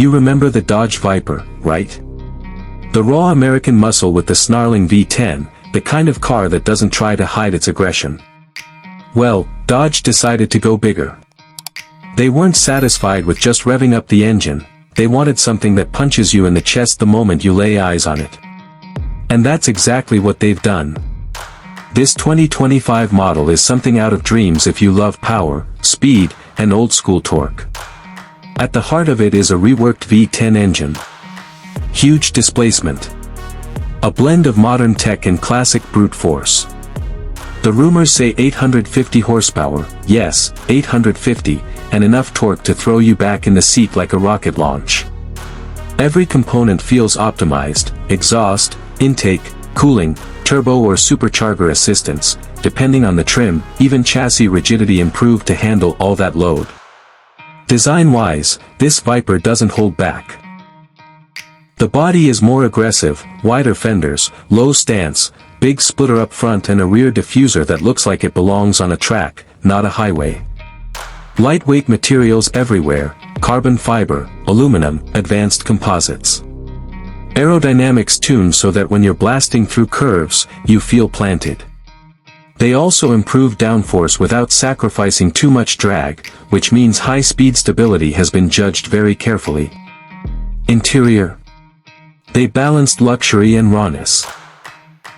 You remember the Dodge Viper, right? The raw American muscle with the snarling V10, the kind of car that doesn't try to hide its aggression. Well, Dodge decided to go bigger. They weren't satisfied with just revving up the engine, they wanted something that punches you in the chest the moment you lay eyes on it. And that's exactly what they've done. This 2025 model is something out of dreams if you love power, speed, and old-school torque. At the heart of it is a reworked V10 engine. Huge displacement. A blend of modern tech and classic brute force. The rumors say 850 horsepower, yes, 850, and enough torque to throw you back in the seat like a rocket launch. Every component feels optimized: exhaust, intake, cooling, turbo or supercharger assistance, depending on the trim, even chassis rigidity improved to handle all that load. Design-wise, this Viper doesn't hold back. The body is more aggressive, wider fenders, low stance, big splitter up front and a rear diffuser that looks like it belongs on a track, not a highway. Lightweight materials everywhere: carbon fiber, aluminum, advanced composites. Aerodynamics tuned so that when you're blasting through curves, you feel planted. They also improve downforce without sacrificing too much drag, which means high-speed stability has been judged very carefully. Interior. They balanced luxury and rawness.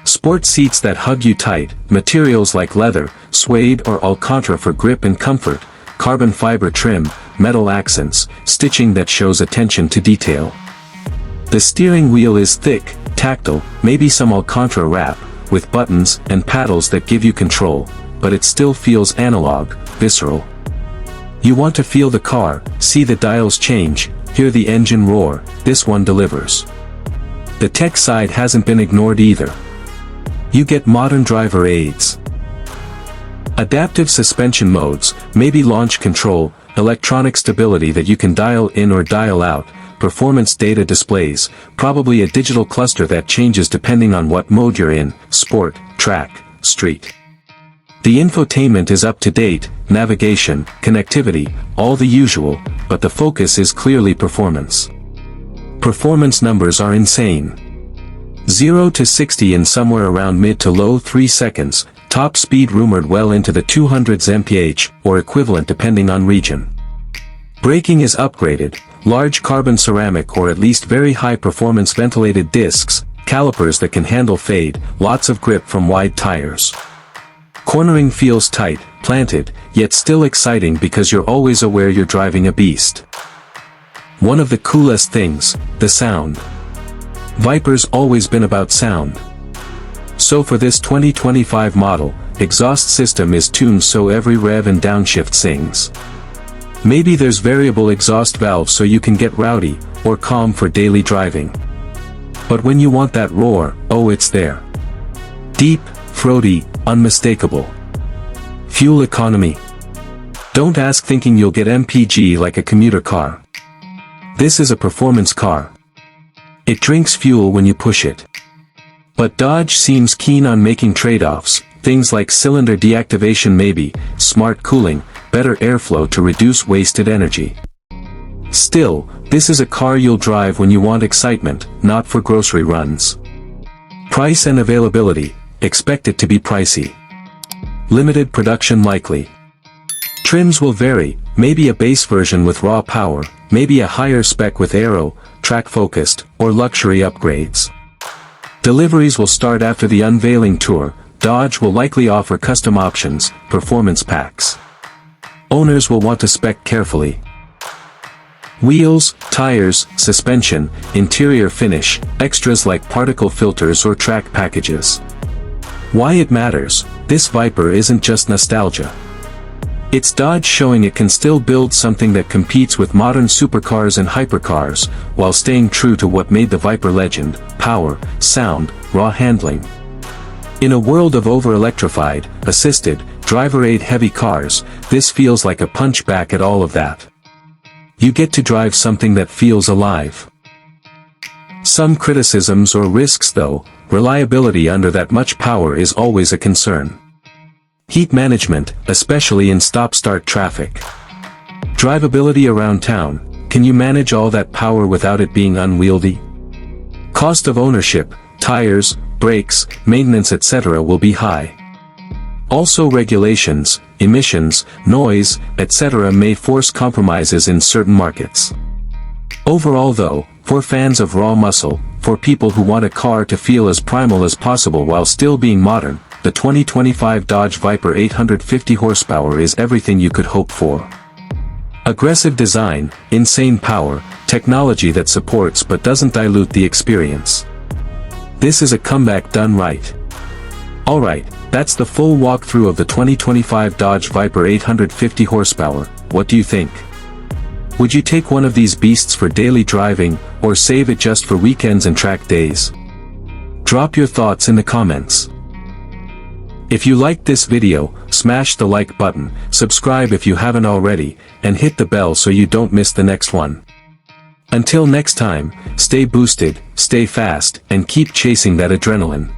Sport seats that hug you tight, materials like leather, suede or alcantara for grip and comfort, carbon fiber trim, metal accents, stitching that shows attention to detail. The steering wheel is thick, tactile, maybe some alcantara wrap, with buttons and paddles that give you control, but it still feels analog, visceral. You want to feel the car, see the dials change, hear the engine roar. This one delivers. The tech side hasn't been ignored either. You get modern driver aids. Adaptive suspension modes, maybe launch control, electronic stability that you can dial in or dial out, performance data displays, probably a digital cluster that changes depending on what mode you're in: sport, track, street. The infotainment is up to date, navigation, connectivity, all the usual, but the focus is clearly performance. Performance numbers are insane. 0 to 60 in somewhere around mid to low 3 seconds, top speed rumored well into the 200s mph, or equivalent depending on region. Braking is upgraded, large carbon ceramic or at least very high performance ventilated discs, calipers that can handle fade, lots of grip from wide tires. Cornering feels tight, planted, yet still exciting because you're always aware you're driving a beast. One of the coolest things, the sound. Viper's always been about sound. So for this 2025 model, exhaust system is tuned so every rev and downshift sings. Maybe there's variable exhaust valves so you can get rowdy, or calm for daily driving. But when you want that roar, oh, it's there. Deep, throaty, unmistakable. Fuel economy. Don't ask thinking you'll get MPG like a commuter car. This is a performance car. It drinks fuel when you push it. But Dodge seems keen on making trade-offs, things like cylinder deactivation maybe, smart cooling, better airflow to reduce wasted energy. Still, this is a car you'll drive when you want excitement, not for grocery runs. Price and availability, expect it to be pricey. Limited production likely. Trims will vary, maybe a base version with raw power, maybe a higher spec with aero, track-focused, or luxury upgrades. Deliveries will start after the unveiling tour. Dodge will likely offer custom options, performance packs. Owners will want to spec carefully. Wheels, tires, suspension, interior finish, extras like particle filters or track packages. Why it matters: this Viper isn't just nostalgia. It's Dodge showing it can still build something that competes with modern supercars and hypercars, while staying true to what made the Viper legend: power, sound, raw handling. In a world of over-electrified, assisted, driver-aid heavy cars, this feels like a punch back at all of that. You get to drive something that feels alive. Some criticisms or risks though: reliability under that much power is always a concern. Heat management, especially in stop-start traffic. Drivability around town, Can you manage all that power without it being unwieldy? Cost of ownership, tires, brakes, maintenance etc. will be high. Also regulations, emissions, noise, etc. may force compromises in certain markets. Overall though, for fans of raw muscle, for people who want a car to feel as primal as possible while still being modern, the 2025 Dodge Viper 850 horsepower is everything you could hope for. Aggressive design, insane power, technology that supports but doesn't dilute the experience. This is a comeback done right. Alright, that's the full walkthrough of the 2025 Dodge Viper 850 horsepower. What do you think? Would you take one of these beasts for daily driving, or save it just for weekends and track days? Drop your thoughts in the comments. If you liked this video, smash the like button, subscribe if you haven't already, and hit the bell so you don't miss the next one. Until next time, stay boosted, stay fast, and keep chasing that adrenaline.